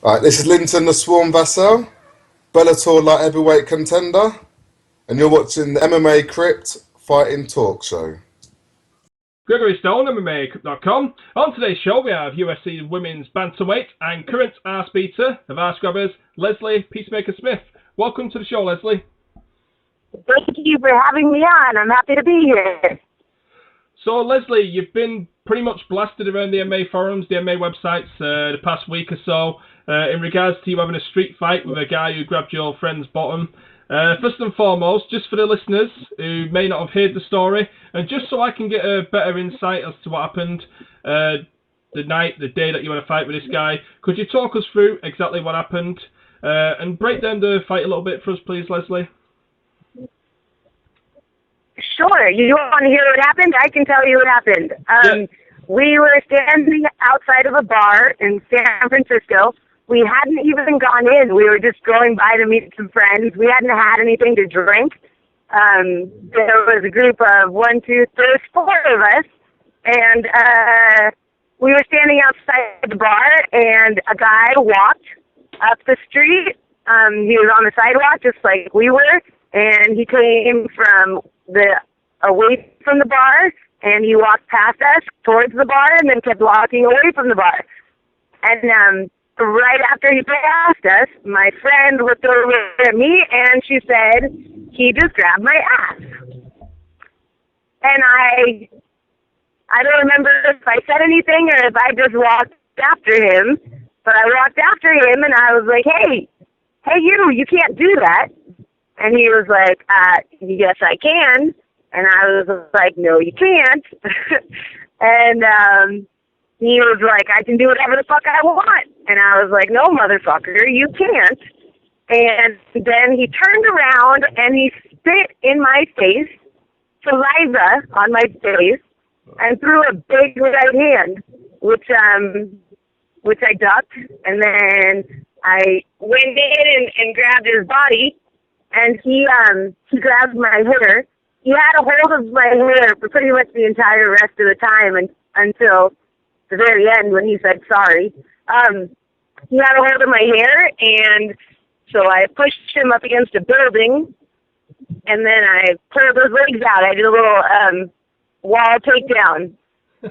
Right, this is Linton the Swarm Vassal, Bellator light heavyweight contender, and you're watching the MMA Crypt Fighting Talk Show. Gregory Stone, MMA.com. On today's show, we have UFC Women's Bantamweight and current arse beater of arse grabbers, Leslie Peacemaker Smith. Welcome to the show, Leslie. Thank you for having me on. I'm happy to be here. So, Leslie, you've been pretty much blasted around the MMA forums, the MMA websites, the past week or so, in regards to you having a street fight with a guy who grabbed your friend's bottom. First and foremost, just for the listeners who may not have heard the story, and just so I can get a better insight as to what happened the day that you had a fight with this guy, could you talk us through exactly what happened and break down the fight a little bit for us, please, Leslie? Sure. You want to hear what happened? I can tell you what happened. Yeah. We were standing outside of a bar in San Francisco. We hadn't even gone in. We were just going by to meet some friends. We hadn't had anything to drink. There was a group of there's four of us, and we were standing outside the bar, and a guy walked up the street. He was on the sidewalk just like we were, and he came from away from the bar, and he walked past us towards the bar, and then kept walking away from the bar. And right after he passed us, my friend looked over at me, and she said, "He just grabbed my ass." And I don't remember if I said anything or if I just walked after him, but I walked after him, and I was like, hey, you can't do that. And he was like, yes, I can. And I was like, no, you can't. And he was like, I can do whatever the fuck I want. And I was like, no, motherfucker, you can't. And then he turned around and he spit in my face, saliva on my face, and threw a big right hand, which I ducked. And then I went in and grabbed his body. And he grabbed my hair. He had a hold of my hair for pretty much the entire rest of the time until the very end when he said sorry. He had a hold of my hair, and so I pushed him up against a building, and then I pulled his legs out. I did a little wall takedown.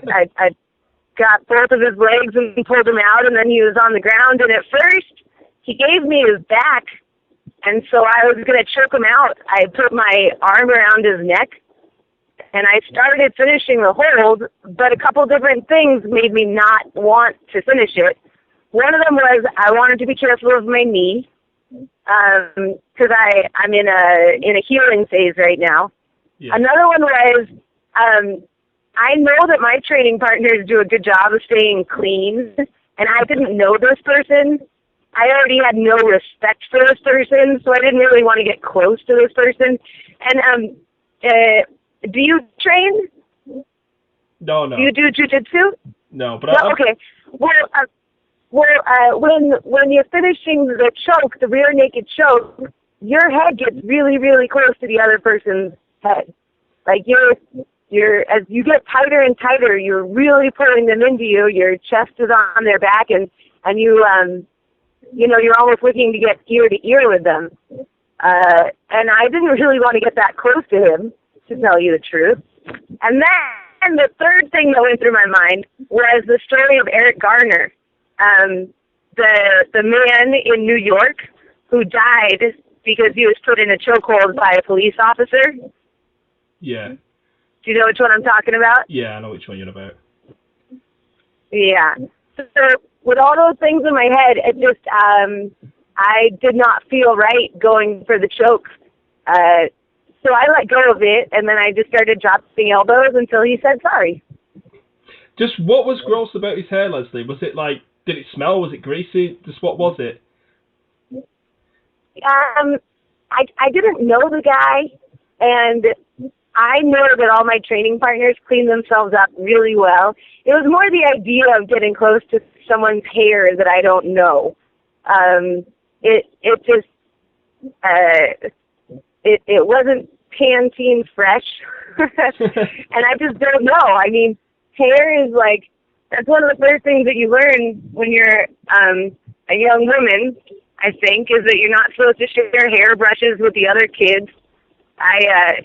I got both of his legs and pulled him out, and then he was on the ground. And at first, he gave me his back. And so I was going to choke him out. I put my arm around his neck, and I started finishing the hold, but a couple different things made me not want to finish it. One of them was I wanted to be careful of my knee, because I'm in a healing phase right now. Yeah. Another one was I know that my training partners do a good job of staying clean, and I didn't know this person. I already had no respect for this person, so I didn't really want to get close to this person. And do you train? No. Do you do jiu-jitsu? No, but no, okay. When you're finishing the choke, the rear naked choke, your head gets really, really close to the other person's head. Like you're as you get tighter and tighter, you're really pulling them into you. Your chest is on their back, and you you're almost looking to get ear to ear with them. And I didn't really want to get that close to him, to tell you the truth. And then the third thing that went through my mind was the story of Eric Garner, the man in New York who died because he was put in a chokehold by a police officer. Yeah. Do you know which one I'm talking about? Yeah, I know which one you're about. Yeah. So with all those things in my head, it just, I did not feel right going for the choke. So I let go of it, and then I just started dropping elbows until he said sorry. Just what was gross about his hair, Leslie? Was it like, did it smell? Was it greasy? Just what was it? I didn't know the guy, and I know that all my training partners clean themselves up really well. It was more the idea of getting close to someone's hair that I don't know. It wasn't Pantene fresh, and I just don't know. I mean, hair is like, that's one of the first things that you learn when you're a young woman, I think, is that you're not supposed to share hairbrushes with the other kids. I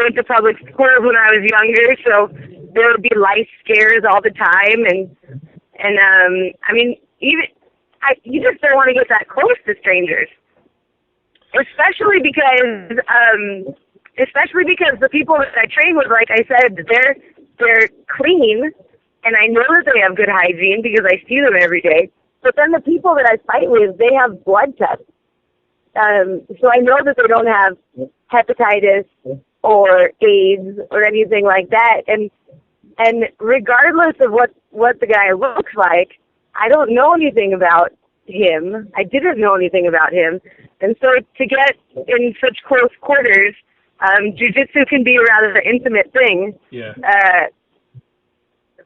went to public schools when I was younger, so there would be lice scares all the time, you just don't want to get that close to strangers, especially because the people that I train with, like I said, they're clean, and I know that they have good hygiene because I see them every day. But then the people that I fight with, they have blood tests. So I know that they don't have hepatitis or AIDS or anything like that. And regardless of what the guy looks like, I don't know anything about him. I didn't know anything about him. And so to get in such close quarters, jiu-jitsu can be a rather intimate thing. Yeah.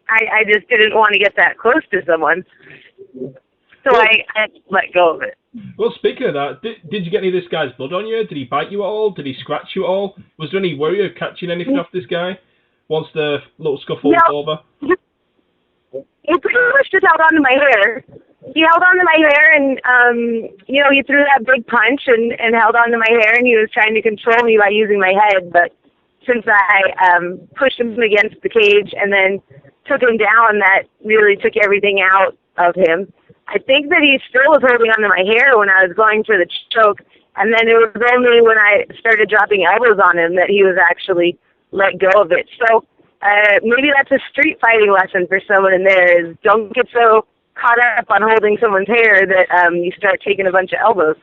I just didn't want to get that close to someone. So I let go of it. Well, speaking of that, did you get any of this guy's blood on you? Did he bite you at all? Did he scratch you at all? Was there any worry of catching anything off this guy once the little scuffle was over? He pretty much just held on to my hair. He held on to my hair and, he threw that big punch and held on to my hair, and he was trying to control me by using my head. But since I pushed him against the cage and then took him down, that really took everything out of him. I think that he still was holding onto my hair when I was going for the choke, and then it was only when I started dropping elbows on him that he was actually let go of it. So maybe that's a street fighting lesson for someone in there, is don't get so caught up on holding someone's hair that you start taking a bunch of elbows.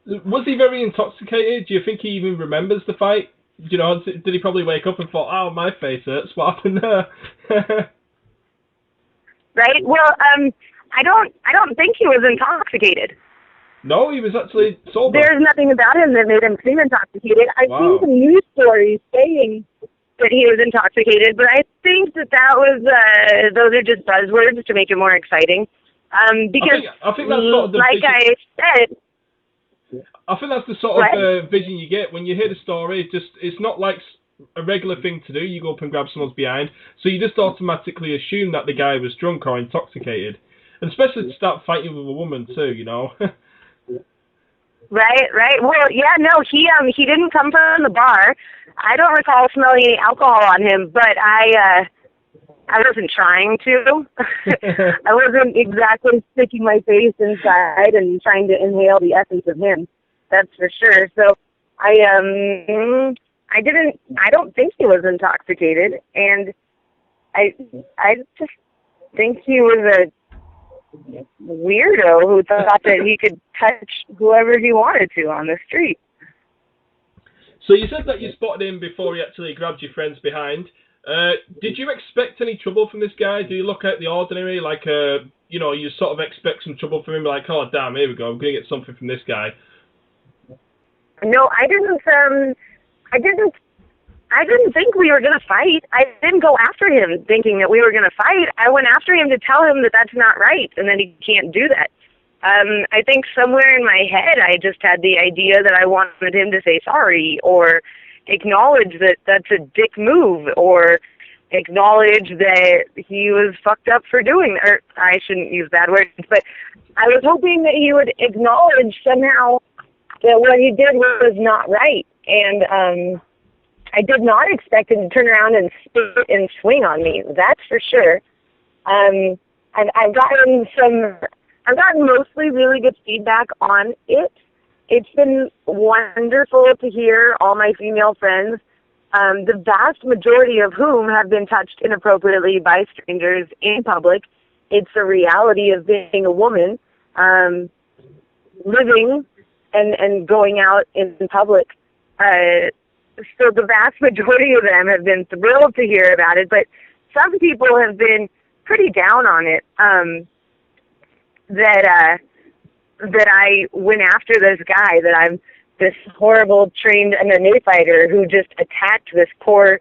Was he very intoxicated? Do you think he even remembers the fight? Did he probably wake up and thought, "Oh, my face hurts. What happened there?" Right. Well, I don't think he was intoxicated. No, he was actually sober. There's nothing about him that made him seem intoxicated. I've seen some news stories saying that he was intoxicated, but I think that was those are just buzzwords to make it more exciting. Because I think that's sort of the like I said. I think that's the sort of vision you get when you hear the story. It's not like a regular thing to do. You go up and grab someone's behind, so you just automatically assume that the guy was drunk or intoxicated, and especially to start fighting with a woman too. Right. Well, yeah, no, he didn't come from the bar. I don't recall smelling any alcohol on him, but I wasn't trying to. I wasn't exactly sticking my face inside and trying to inhale the essence of him. That's for sure. So I don't think he was intoxicated, and I just think he was a weirdo who thought that he could touch whoever he wanted to on the street. So you said that you spotted him before he actually grabbed your friends behind. Did you expect any trouble from this guy? Do you look at the ordinary, like, you sort of expect some trouble from him, like, oh, damn, here we go, I'm going to get something from this guy? No, I didn't think we were going to fight. I didn't go after him thinking that we were going to fight. I went after him to tell him that that's not right and that he can't do that. I think somewhere in my head I just had the idea that I wanted him to say sorry or acknowledge that that's a dick move or acknowledge that he was fucked up for doing, or I shouldn't use bad words, but I was hoping that he would acknowledge somehow that what he did was not right. And I did not expect him to turn around and spit and swing on me. That's for sure. And I've gotten mostly really good feedback on it. It's been wonderful to hear all my female friends, the vast majority of whom have been touched inappropriately by strangers in public. It's a reality of being a woman, living and going out in public. So the vast majority of them have been thrilled to hear about it, but some people have been pretty down on it, that I went after this guy, that I'm this horrible trained MMA fighter who just attacked this poor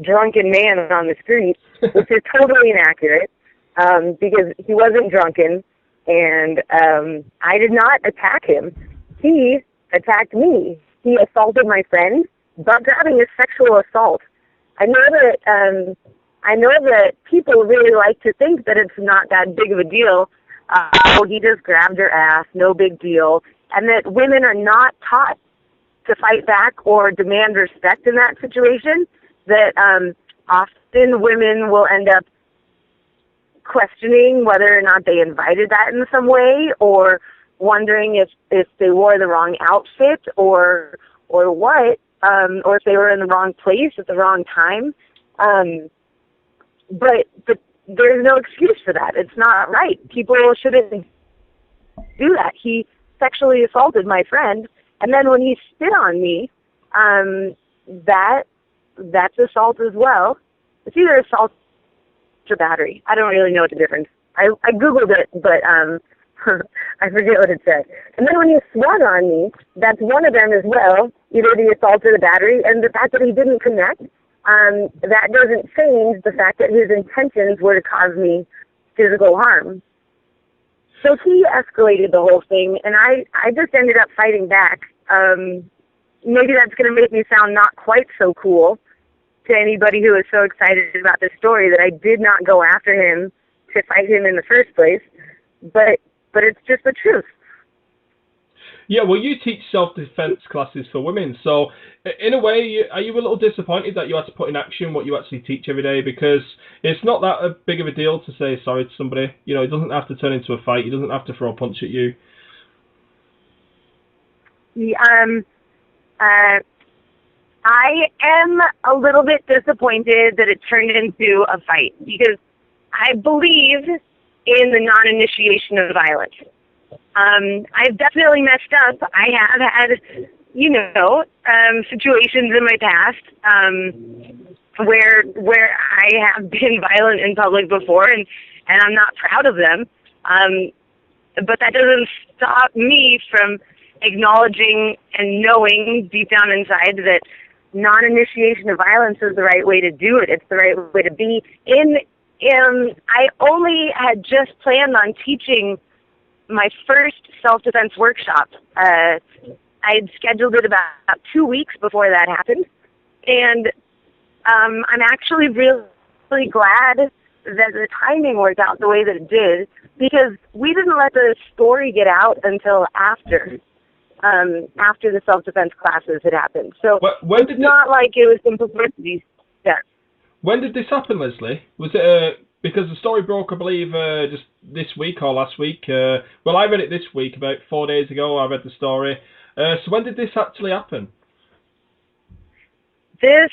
drunken man on the street, which is totally inaccurate, because he wasn't drunken, and I did not attack him. He attacked me. He assaulted my friend. Butt grabbing is sexual assault. I know that people really like to think that it's not that big of a deal. oh, he just grabbed her ass, no big deal, and that women are not taught to fight back or demand respect in that situation, that often women will end up questioning whether or not they invited that in some way, or wondering if they wore the wrong outfit or what, or if they were in the wrong place at the wrong time. But there's no excuse for that. It's not right. People shouldn't do that. He sexually assaulted my friend, and then when he spit on me, that's assault as well. It's either assault or battery. I don't really know what the difference. I Googled it, but I forget what it said. And then when he swung on me, that's one of them as well, either the assault or the battery. And the fact that he didn't connect, that doesn't change the fact that his intentions were to cause me physical harm. So he escalated the whole thing, and I just ended up fighting back. Maybe that's going to make me sound not quite so cool to anybody who is so excited about this story, that I did not go after him to fight him in the first place. But it's just the truth. Yeah, well, you teach self-defense classes for women, so in a way, are you a little disappointed that you had to put in action what you actually teach every day? Because it's not that big of a deal to say sorry to somebody. You know, it doesn't have to turn into a fight. It doesn't have to throw a punch at you. I am a little bit disappointed that it turned into a fight, because I believe in the non-initiation of violence. I've definitely messed up. I have had, situations in my past where I have been violent in public before, and I'm not proud of them. But that doesn't stop me from acknowledging and knowing deep down inside that non-initiation of violence is the right way to do it. It's the right way to be. I only had just planned on teaching my first self-defense workshop. I had scheduled it about 2 weeks before that happened. And I'm actually really glad that the timing worked out the way that it did, because we didn't let the story get out until after the self-defense classes had happened. So it's not like it was some publicity stuff. When did this happen, Leslie? Was it because the story broke, I believe, just this week or last week? Well, I read it this week, about 4 days ago. I read the story. So when did this actually happen? It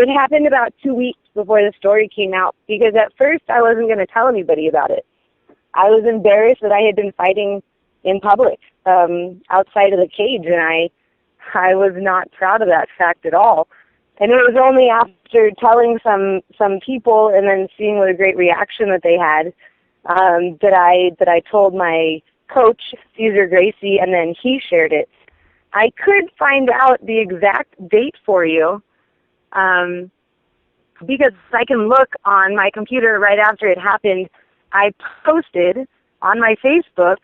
happened about 2 weeks before the story came out, because at first I wasn't going to tell anybody about it. I was embarrassed that I had been fighting in public, outside of the cage, and I was not proud of that fact at all. And it was only after telling some people and then seeing what a great reaction that they had, that I told my coach, Caesar Gracie, and then he shared it. I could find out the exact date for you, because I can look on my computer right after it happened. I posted on my Facebook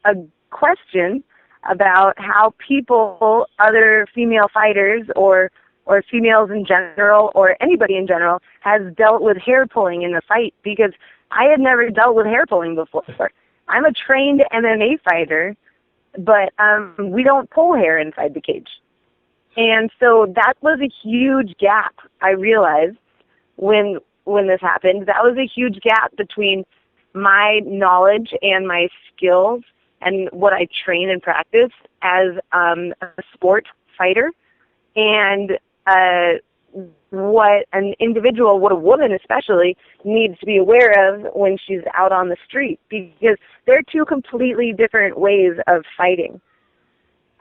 a question about how people, other female fighters or females in general, or anybody in general, has dealt with hair pulling in the fight, because I had never dealt with hair pulling before. I'm a trained MMA fighter, but we don't pull hair inside the cage. And so that was a huge gap, I realized, when this happened. That was a huge gap between my knowledge and my skills and what I train and practice as a sport fighter, and what an individual, what a woman especially, needs to be aware of when she's out on the street, because they're two completely different ways of fighting.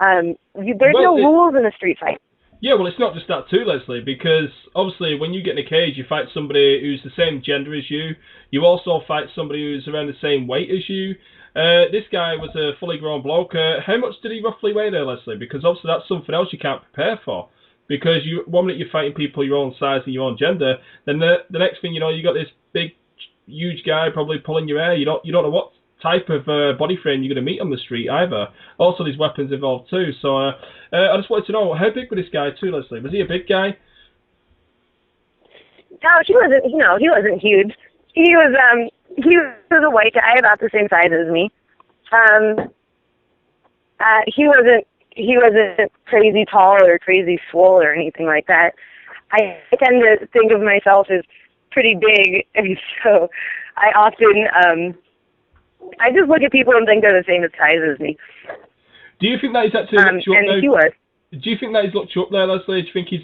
There's no rules in a street fight. Yeah, well, it's not just that too, Leslie, because obviously when you get in a cage, you fight somebody who's the same gender as you. You also fight somebody who's around the same weight as you. This guy was a fully grown bloke. How much did he roughly weigh there, Leslie? Because obviously that's something else you can't prepare for. Because one minute you're fighting people your own size and your own gender, then the next thing you know, you got this big, huge guy probably pulling your hair. You don't know what type of body frame you're going to meet on the street either. Also, there's weapons involved too. So I just wanted to know, how big was this guy too, Leslie? Was he a big guy? No, he wasn't. He wasn't huge. he was a white guy about the same size as me. He wasn't crazy tall or crazy swole or anything like that. I tend to think of myself as pretty big, and so I often I just look at people and think they're the same size as me. Do you think that he's actually looked you up and now? he was. Do you think that he's looked you up there, Leslie? Do you think do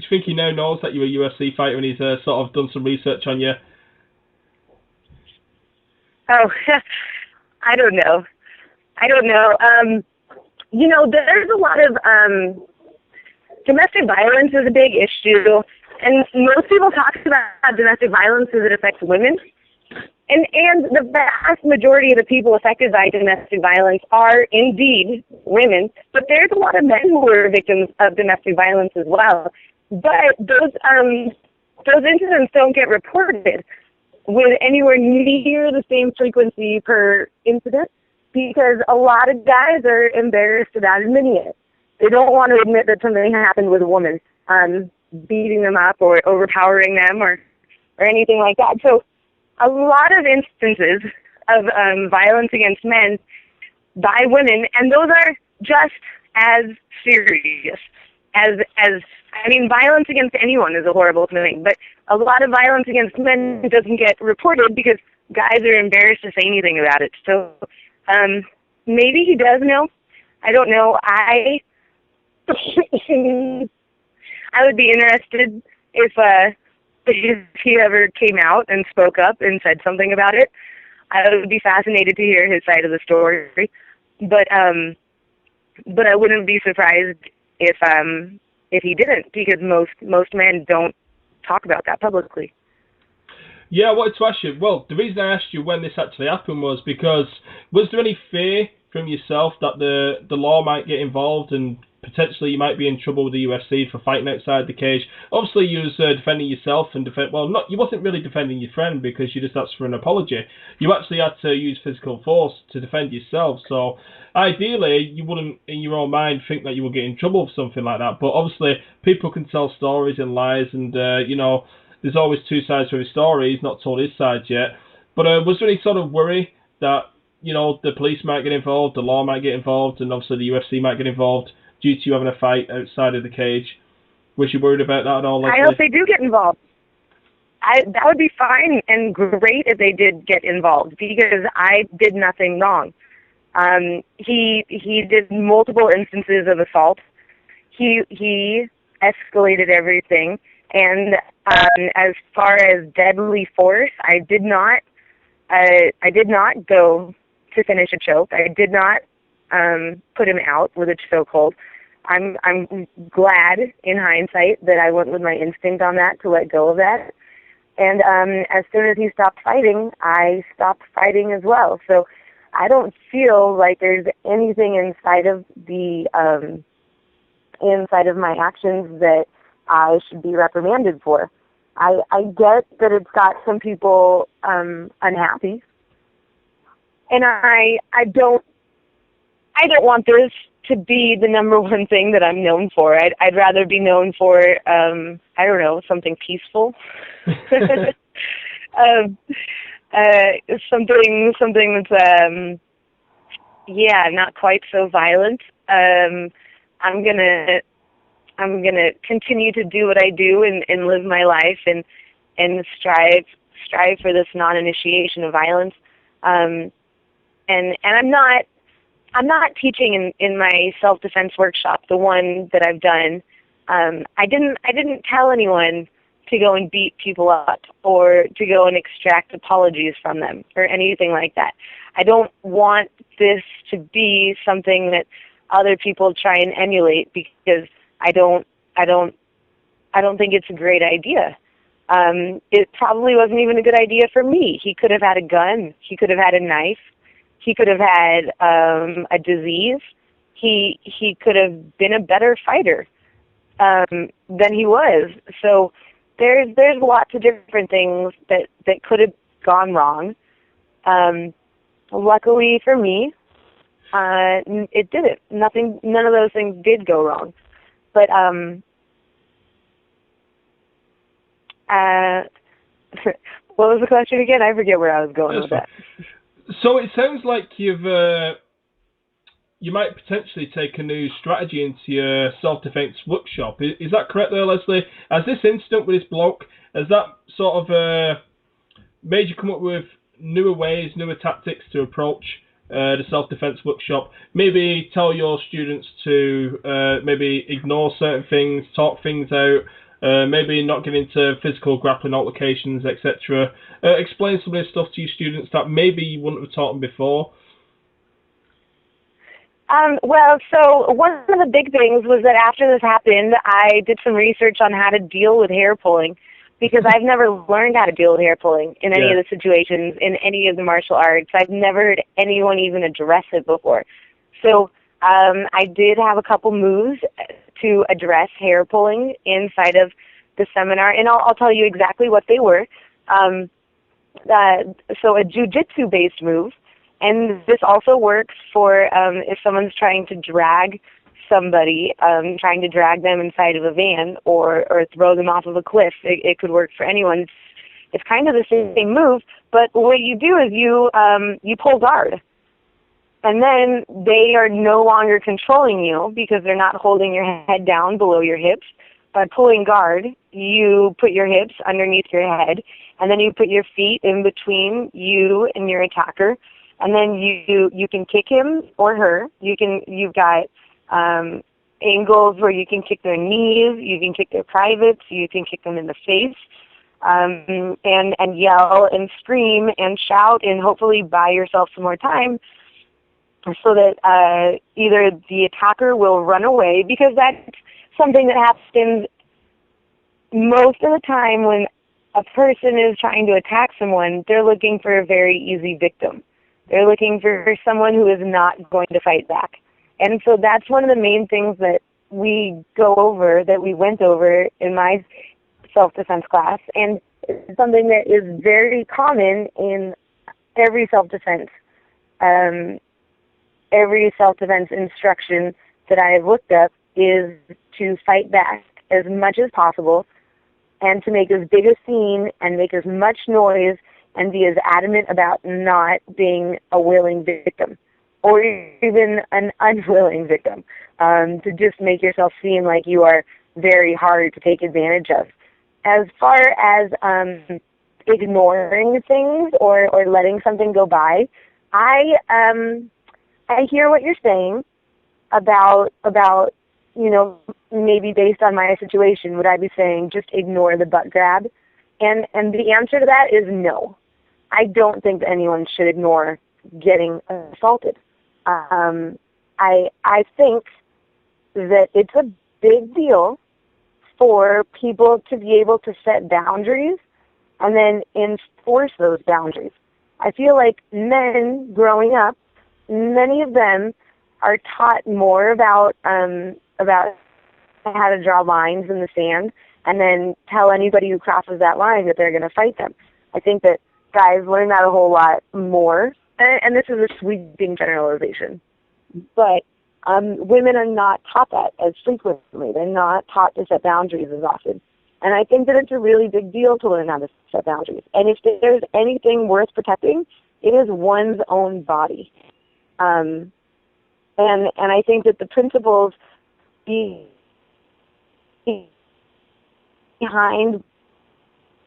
you think he now knows that you're a UFC fighter and he's sort of done some research on you? Oh, I don't know. There's a lot of domestic violence is a big issue, and most people talk about domestic violence as it affects women. And the vast majority of the people affected by domestic violence are indeed women, but there's a lot of men who are victims of domestic violence as well. But those incidents don't get reported with anywhere near the same frequency per incident because a lot of guys are embarrassed about admitting it. They don't want to admit that something happened with a woman, beating them up or overpowering them or anything like that. So a lot of instances of violence against men by women, and those are just as serious as violence against anyone is a horrible thing, but a lot of violence against men doesn't get reported because guys are embarrassed to say anything about it. So maybe he does know. I don't know. I would be interested if he ever came out and spoke up and said something about it. I would be fascinated to hear his side of the story. But I wouldn't be surprised if he didn't, because most men don't talk about that publicly. Yeah, I wanted to ask you, well, the reason I asked you when this actually happened was because, was there any fear from yourself that the law might get involved and potentially you might be in trouble with the UFC for fighting outside the cage? Obviously, you was defending yourself and you wasn't really defending your friend because you just asked for an apology. You actually had to use physical force to defend yourself. So ideally, you wouldn't, in your own mind, think that you would get in trouble for something like that. But obviously, people can tell stories and lies, and there's always two sides to every story. He's not told his side yet. But was there any sort of worry that the police might get involved, the law might get involved, and obviously the UFC might get involved due to you having a fight outside of the cage? Was you worried about that at all, Leslie? I hope they do get involved. That would be fine and great if they did get involved because I did nothing wrong. He did multiple instances of assault. He escalated everything, and as far as deadly force, I did not go to finish a choke. I did not put him out with a chokehold. I'm glad in hindsight that I went with my instinct on that to let go of that. And as soon as he stopped fighting, I stopped fighting as well. So I don't feel like there's anything inside of my actions that I should be reprimanded for. I get that it's got some people unhappy, and I don't want this to be the number one thing that I'm known for. I'd rather be known for something peaceful. Something that's not quite so violent. I'm gonna continue to do what I do and live my life and strive for this non-initiation of violence. And I'm not teaching in my self-defense workshop, the one that I've done. I didn't tell anyone to go and beat people up or to go and extract apologies from them or anything like that. I don't want this to be something that other people try and emulate because I don't think it's a great idea. It probably wasn't even a good idea for me. He could have had a gun. He could have had a knife. He could have had a disease. He could have been a better fighter than he was. So there's lots of different things that could have gone wrong. Luckily for me, it didn't. None of those things did go wrong. But What was the question again? I forget where I was going with that. So it sounds like you might potentially take a new strategy into your self-defense workshop. Is that correct there, Leslie? Has this incident with this bloke, has that sort of made you come up with newer ways, newer tactics to approach the self-defense workshop? Maybe tell your students to maybe ignore certain things, talk things out, maybe not get into physical grappling altercations, etc. Explain some of this stuff to your students that maybe you wouldn't have taught them before. Well, so one of the big things was that after this happened, I did some research on how to deal with hair pulling, because I've never learned how to deal with hair pulling in any of the situations, in any of the martial arts. I've never heard anyone even address it before. So I did have a couple moves to address hair pulling inside of the seminar, and I'll tell you exactly what they were. So a jiu-jitsu-based move. And this also works for if someone's trying to drag somebody, trying to drag them inside of a van or throw them off of a cliff. It could work for anyone. It's kind of the same move, but what you do is you pull guard. And then they are no longer controlling you because they're not holding your head down below your hips. By pulling guard, you put your hips underneath your head, and then you put your feet in between you and your attacker. And then you can kick him or her. You've got angles where you can kick their knees, you can kick their privates, you can kick them in the face, and yell and scream and shout and hopefully buy yourself some more time so that either the attacker will run away, because that's something that happens most of the time when a person is trying to attack someone. They're looking for a very easy victim. They're looking for someone who is not going to fight back. And so that's one of the main things that we went over in my self-defense class. And it's something that is very common in every self-defense instruction that I have looked up, is to fight back as much as possible and to make as big a scene and make as much noise and be as adamant about not being a willing victim or even an unwilling victim, to just make yourself seem like you are very hard to take advantage of. As far as ignoring things or letting something go by, I hear what you're saying about maybe based on my situation, would I be saying just ignore the butt grab? And the answer to that is no. I don't think that anyone should ignore getting assaulted. I think that it's a big deal for people to be able to set boundaries and then enforce those boundaries. I feel like men growing up, many of them are taught more about how to draw lines in the sand and then tell anybody who crosses that line that they're going to fight them. I think that guys learn that a whole lot more, and this is a sweeping generalization, but women are not taught that as frequently. They're not taught to set boundaries as often. And I think that it's a really big deal to learn how to set boundaries. And if there's anything worth protecting, it is one's own body. And I think that the principles behind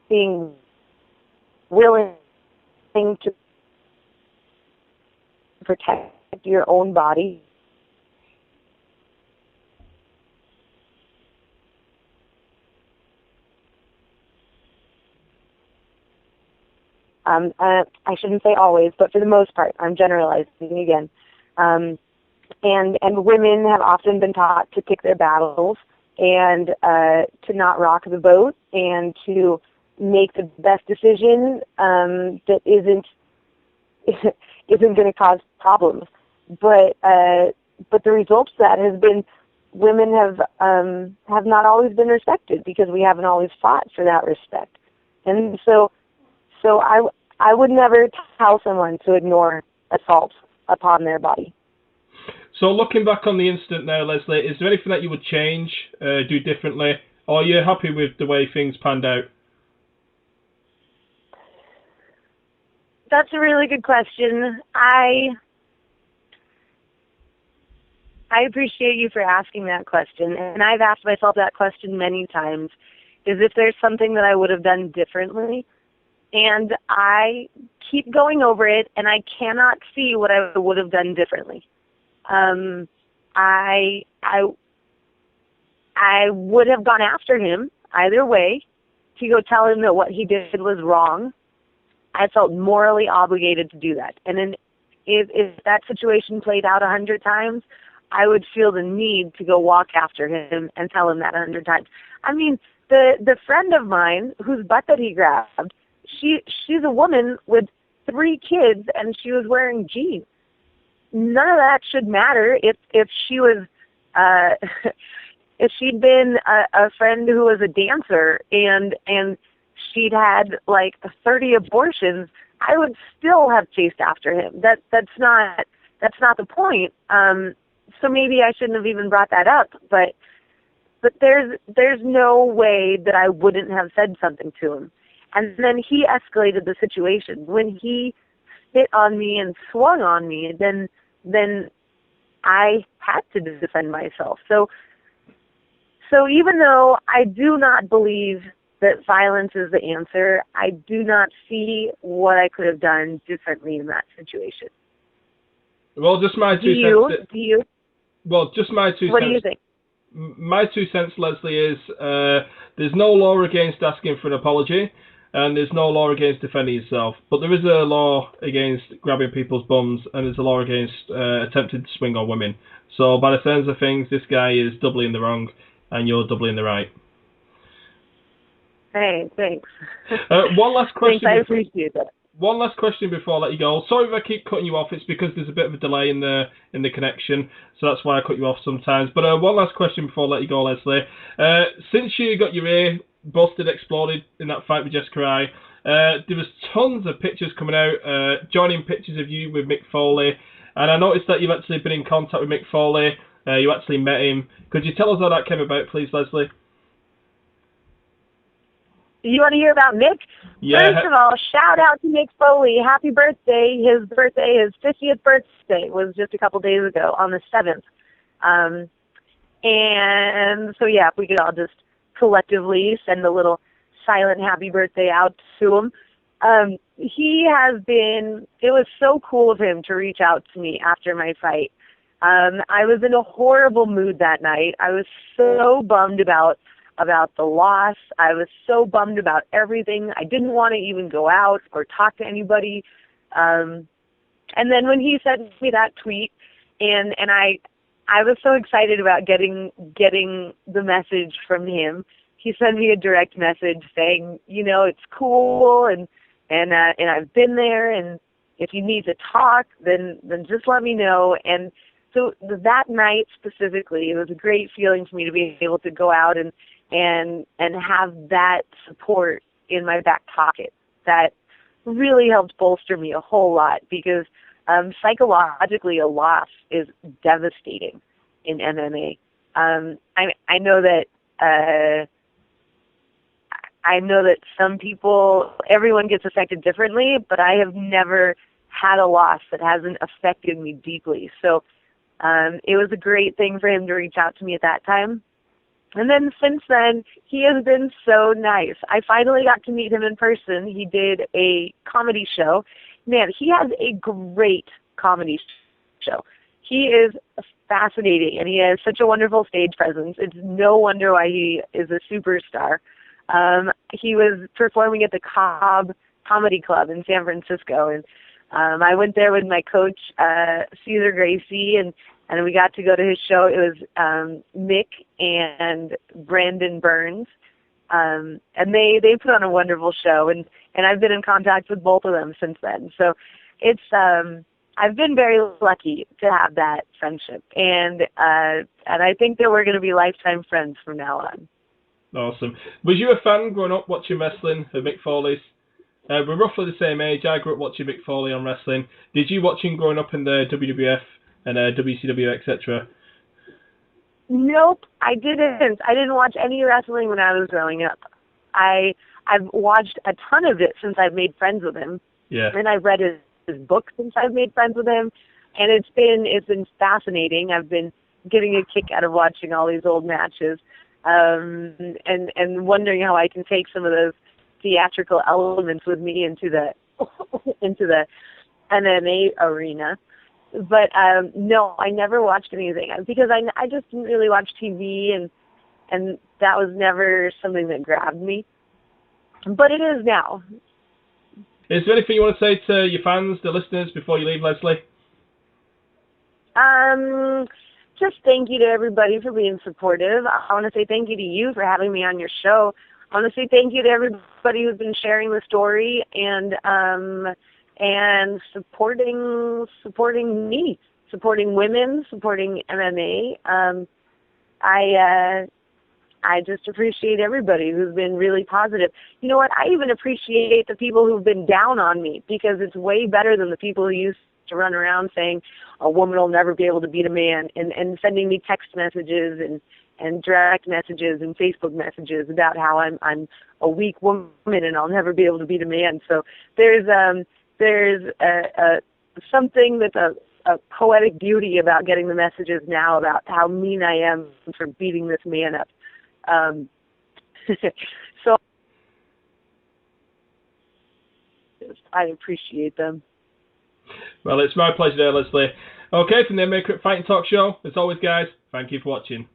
being willing to protect your own body I shouldn't say always, but for the most part, I'm generalizing again. And women have often been taught to pick their battles and to not rock the boat and to make the best decision that isn't going to cause problems. But the results of that has been women have not always been respected because we haven't always fought for that respect. And so I would never tell someone to ignore assault upon their body. So looking back on the incident now, Leslie, is there anything that you would change, do differently, or are you happy with the way things panned out? That's a really good question. I appreciate you for asking that question, and I've asked myself that question many times, is if there's something that I would have done differently, and I keep going over it, and I cannot see what I would have done differently. I would have gone after him either way to go tell him that what he did was wrong. I felt morally obligated to do that. And then if that situation played out 100 times, I would feel the need to go walk after him and tell him that 100 times. I mean, the friend of mine whose butt that he grabbed, she's a woman with 3 kids, and she was wearing jeans. None of that should matter if she was if she'd been a friend who was a dancer and she'd had like 30 abortions. I would still have chased after him. That's not the point. So maybe I shouldn't have even brought that up, but there's no way that I wouldn't have said something to him. And then he escalated the situation. When he spit on me and swung on me, then I had to defend myself. So even though I do not believe that violence is the answer, I do not see what I could have done differently in that situation. Well, just my 2 cents. Do you? Well, just my 2 cents. What do you think? My 2 cents, Leslie, is there's no law against asking for an apology, and there's no law against defending yourself. But there is a law against grabbing people's bums, and there's a law against attempting to swing on women. So by the sounds of things, this guy is doubly in the wrong, and you're doubly in the right. Hey, thanks. One last question. Thanks, I appreciate that. One last question before I let you go. Sorry if I keep cutting you off. It's because there's a bit of a delay in the connection, so that's why I cut you off sometimes. But one last question before I let you go, Leslie. Since you got your ear busted, exploded in that fight with Jessica I, there was tons of pictures coming out, joining pictures of you with Mick Foley, and I noticed that you've actually been in contact with Mick Foley. You actually met him. Could you tell us how that came about, please, Leslie? You want to hear about Mick? Yeah. First of all, shout out to Mick Foley. Happy birthday. His 50th birthday was just a couple days ago on the 7th. And so, yeah, if we could all just collectively send a little silent happy birthday out to him. It was so cool of him to reach out to me after my fight. I was in a horrible mood that night. I was so bummed about the loss. I was so bummed about everything. I didn't want to even go out or talk to anybody. And then when he sent me that tweet, and I was so excited about getting the message from him. He sent me a direct message saying, it's cool, and I've been there, and if you need to talk, then just let me know. And so that night specifically, it was a great feeling for me to be able to go out and have that support in my back pocket. That really helped bolster me a whole lot, because psychologically a loss is devastating in MMA. I know that some people, everyone gets affected differently, but I have never had a loss that hasn't affected me deeply. So it was a great thing for him to reach out to me at that time. And then since then, he has been so nice. I finally got to meet him in person. He did a comedy show. Man, he has a great comedy show. He is fascinating, and he has such a wonderful stage presence. It's no wonder why he is a superstar. He was performing at the Cobb Comedy Club in San Francisco, and I went there with my coach, Cesar Gracie, and we got to go to his show. It was Mick and Brandon Burns, and they put on a wonderful show, and I've been in contact with both of them since then. So it's I've been very lucky to have that friendship, and I think that we're going to be lifetime friends from now on. Awesome. Was you a fan growing up watching wrestling of Mick Foley's? We're roughly the same age. I grew up watching Mick Foley on wrestling. Did you watch him growing up in the WWF and WCW, etc.? Nope, I didn't. I didn't watch any wrestling when I was growing up. I've watched a ton of it since I've made friends with him. Yeah. And I've read his book since I've made friends with him, and it's been fascinating. I've been getting a kick out of watching all these old matches, and wondering how I can take some of those theatrical elements with me into the into the MMA arena. But no, I never watched anything because I just didn't really watch TV, and that was never something that grabbed me. But it is now. Is there anything you want to say to your fans, the listeners, before you leave, Leslie? Just thank you to everybody for being supportive. I want to say thank you to you for having me on your show. I want to say thank you to everybody who's been sharing the story and supporting me, supporting women, supporting MMA. I just appreciate everybody who's been really positive. You know what? I even appreciate the people who've been down on me, because it's way better than the people who used to run around saying a woman will never be able to beat a man, and sending me text messages and direct messages and Facebook messages about how I'm a weak woman and I'll never be able to beat a man. So there's something that's a poetic beauty about getting the messages now about how mean I am for beating this man up. So I appreciate them. Well, it's my pleasure there, Leslie. Okay, from the MMA Fighting Talk Show, as always, guys, thank you for watching.